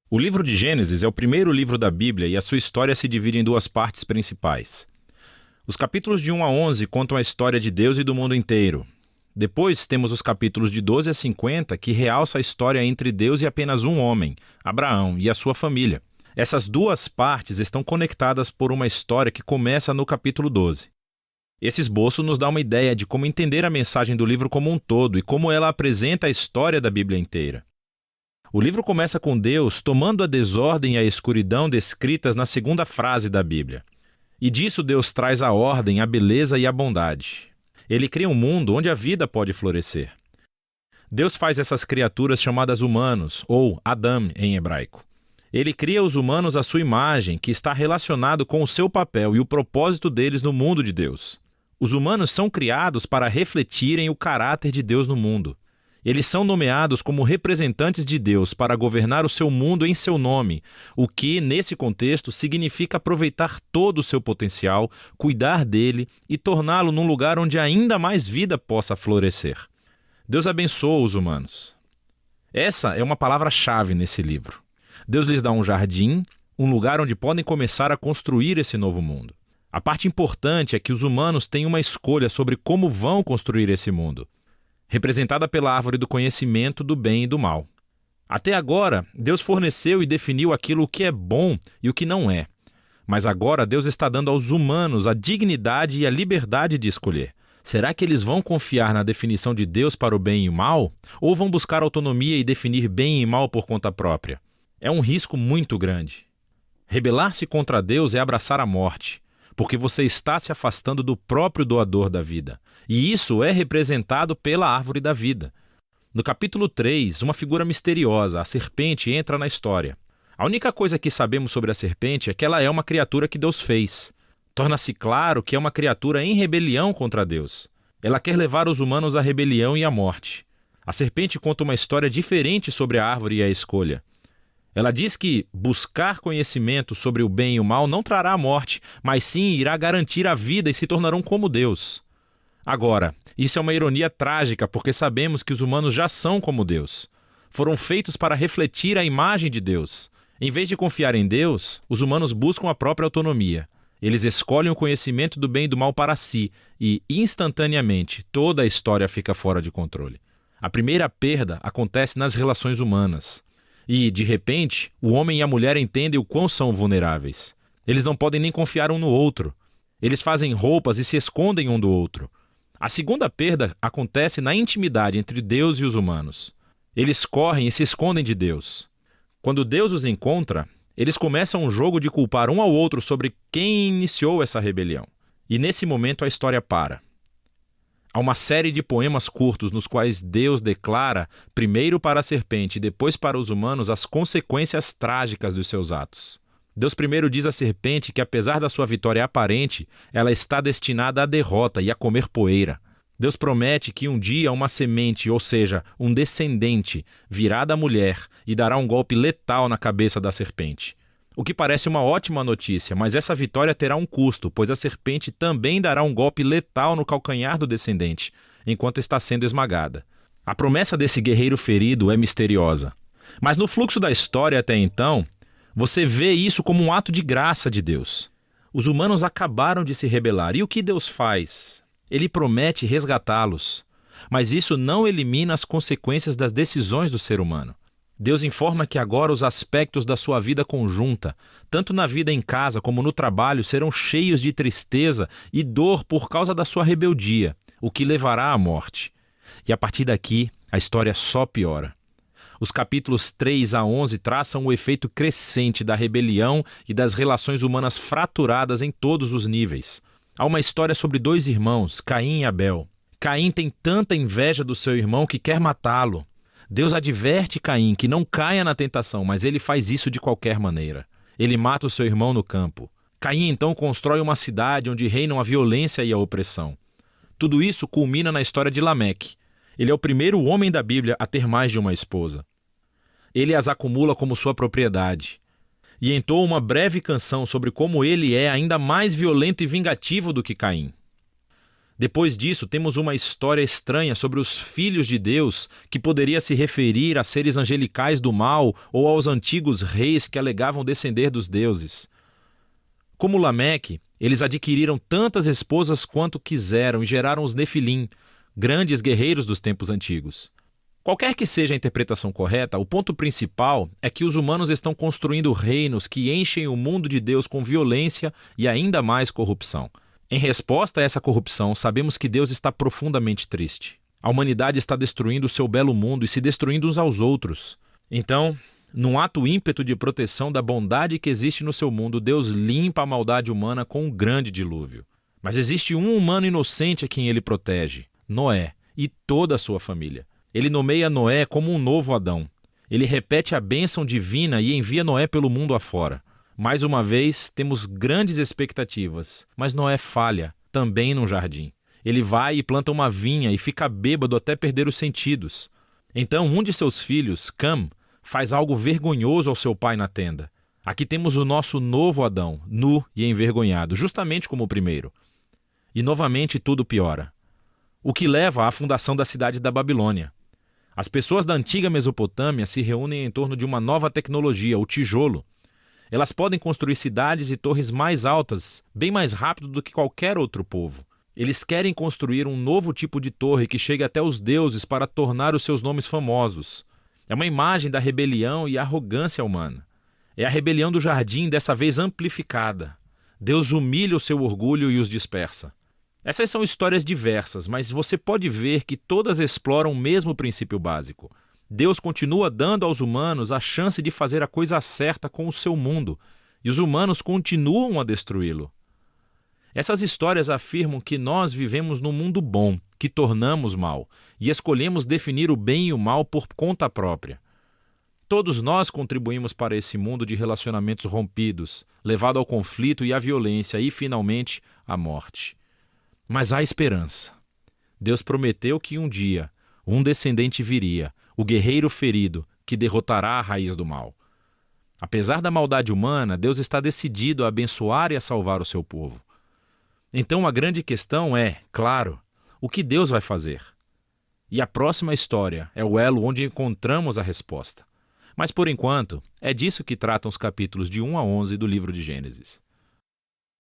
O livro de Gênesis é o primeiro livro da Bíblia e a sua história se divide em duas partes principais. Os capítulos de 1 a 11 contam a história de Deus e do mundo inteiro. Depois temos os capítulos de 12 a 50 que realçam a história entre Deus e apenas um homem, Abraão, e a sua família. Essas duas partes estão conectadas por uma história que começa no capítulo 12. Esse esboço nos dá uma ideia de como entender a mensagem do livro como um todo e como ela apresenta a história da Bíblia inteira. O livro começa com Deus tomando a desordem e a escuridão descritas na segunda frase da Bíblia. E disso Deus traz a ordem, a beleza e a bondade. Ele cria um mundo onde a vida pode florescer. Deus faz essas criaturas chamadas humanos, ou Adam em hebraico. Ele cria os humanos à sua imagem, que está relacionado com o seu papel e o propósito deles no mundo de Deus. Os humanos são criados para refletirem o caráter de Deus no mundo. Eles são nomeados como representantes de Deus para governar o seu mundo em seu nome, o que, nesse contexto, significa aproveitar todo o seu potencial, cuidar dele e torná-lo num lugar onde ainda mais vida possa florescer. Deus abençoa os humanos. Essa é uma palavra-chave nesse livro. Deus lhes dá um jardim, um lugar onde podem começar a construir esse novo mundo. A parte importante é que os humanos têm uma escolha sobre como vão construir esse mundo, representada pela árvore do conhecimento do bem e do mal. Até agora, Deus forneceu e definiu aquilo que é bom e o que não é. Mas agora Deus está dando aos humanos a dignidade e a liberdade de escolher. Será que eles vão confiar na definição de Deus para o bem e o mal? Ou vão buscar autonomia e definir bem e mal por conta própria? É um risco muito grande. Rebelar-se contra Deus é abraçar a morte, porque você está se afastando do próprio doador da vida. E isso é representado pela árvore da vida. No capítulo 3, uma figura misteriosa, a serpente, entra na história. A única coisa que sabemos sobre a serpente é que ela é uma criatura que Deus fez. Torna-se claro que é uma criatura em rebelião contra Deus. Ela quer levar os humanos à rebelião e à morte. A serpente conta uma história diferente sobre a árvore e a escolha. Ela diz que buscar conhecimento sobre o bem e o mal não trará a morte, mas sim irá garantir a vida e se tornarão como Deus. Agora, isso é uma ironia trágica porque sabemos que os humanos já são como Deus. Foram feitos para refletir a imagem de Deus. Em vez de confiar em Deus, os humanos buscam a própria autonomia. Eles escolhem o conhecimento do bem e do mal para si e, instantaneamente, toda a história fica fora de controle. A primeira perda acontece nas relações humanas. E, de repente, o homem e a mulher entendem o quão são vulneráveis. Eles não podem nem confiar um no outro. Eles fazem roupas e se escondem um do outro. A segunda perda acontece na intimidade entre Deus e os humanos. Eles correm e se escondem de Deus. Quando Deus os encontra, eles começam um jogo de culpar um ao outro sobre quem iniciou essa rebelião. E nesse momento a história para. Há uma série de poemas curtos nos quais Deus declara, primeiro para a serpente e depois para os humanos, as consequências trágicas dos seus atos. Deus primeiro diz à serpente que, apesar da sua vitória aparente, ela está destinada à derrota e a comer poeira. Deus promete que um dia uma semente, ou seja, um descendente, virá da mulher e dará um golpe letal na cabeça da serpente. O que parece uma ótima notícia, mas essa vitória terá um custo, pois a serpente também dará um golpe letal no calcanhar do descendente, enquanto está sendo esmagada. A promessa desse guerreiro ferido é misteriosa. Mas no fluxo da história até então, você vê isso como um ato de graça de Deus. Os humanos acabaram de se rebelar. E o que Deus faz? Ele promete resgatá-los. Mas isso não elimina as consequências das decisões do ser humano. Deus informa que agora os aspectos da sua vida conjunta, tanto na vida em casa como no trabalho, serão cheios de tristeza e dor por causa da sua rebeldia, o que levará à morte. E a partir daqui, a história só piora. Os capítulos 3 a 11 traçam o efeito crescente da rebelião e das relações humanas fraturadas em todos os níveis. Há uma história sobre dois irmãos, Caim e Abel. Caim tem tanta inveja do seu irmão que quer matá-lo. Deus adverte Caim que não caia na tentação, mas ele faz isso de qualquer maneira. Ele mata o seu irmão no campo. Caim então constrói uma cidade onde reinam a violência e a opressão. Tudo isso culmina na história de Lameque. Ele é o primeiro homem da Bíblia a ter mais de uma esposa. Ele as acumula como sua propriedade. E entoa uma breve canção sobre como ele é ainda mais violento e vingativo do que Caim. Depois disso, temos uma história estranha sobre os filhos de Deus, que poderia se referir a seres angelicais do mal ou aos antigos reis que alegavam descender dos deuses. Como Lameque, eles adquiriram tantas esposas quanto quiseram e geraram os Nefilim, grandes guerreiros dos tempos antigos. Qualquer que seja a interpretação correta, o ponto principal é que os humanos estão construindo reinos que enchem o mundo de Deus com violência e ainda mais corrupção. Em resposta a essa corrupção, sabemos que Deus está profundamente triste. A humanidade está destruindo o seu belo mundo e se destruindo uns aos outros. Então, num ato ímpeto de proteção da bondade que existe no seu mundo, Deus limpa a maldade humana com um grande dilúvio. Mas existe um humano inocente a quem ele protege, Noé, e toda a sua família. Ele nomeia Noé como um novo Adão. Ele repete a bênção divina e envia Noé pelo mundo afora. Mais uma vez, temos grandes expectativas, mas Noé falha, também num jardim. Ele vai e planta uma vinha e fica bêbado até perder os sentidos. Então, um de seus filhos, Cam, faz algo vergonhoso ao seu pai na tenda. Aqui temos o nosso novo Adão, nu e envergonhado, justamente como o primeiro. E novamente tudo piora. O que leva à fundação da cidade da Babilônia. As pessoas da antiga Mesopotâmia se reúnem em torno de uma nova tecnologia, o tijolo. Elas podem construir cidades e torres mais altas, bem mais rápido do que qualquer outro povo. Eles querem construir um novo tipo de torre que chegue até os deuses para tornar os seus nomes famosos. É uma imagem da rebelião e arrogância humana. É a rebelião do jardim, dessa vez amplificada. Deus humilha o seu orgulho e os dispersa. Essas são histórias diversas, mas você pode ver que todas exploram o mesmo princípio básico. Deus continua dando aos humanos a chance de fazer a coisa certa com o seu mundo, e os humanos continuam a destruí-lo. Essas histórias afirmam que nós vivemos num mundo bom, que tornamos mal, e escolhemos definir o bem e o mal por conta própria. Todos nós contribuímos para esse mundo de relacionamentos rompidos, levado ao conflito e à violência e, finalmente, à morte. Mas há esperança. Deus prometeu que um dia um descendente viria, o guerreiro ferido, que derrotará a raiz do mal. Apesar da maldade humana, Deus está decidido a abençoar e a salvar o seu povo. Então a grande questão é, claro, o que Deus vai fazer? E a próxima história é o elo onde encontramos a resposta. Mas por enquanto, é disso que tratam os capítulos de 1 a 11 do livro de Gênesis.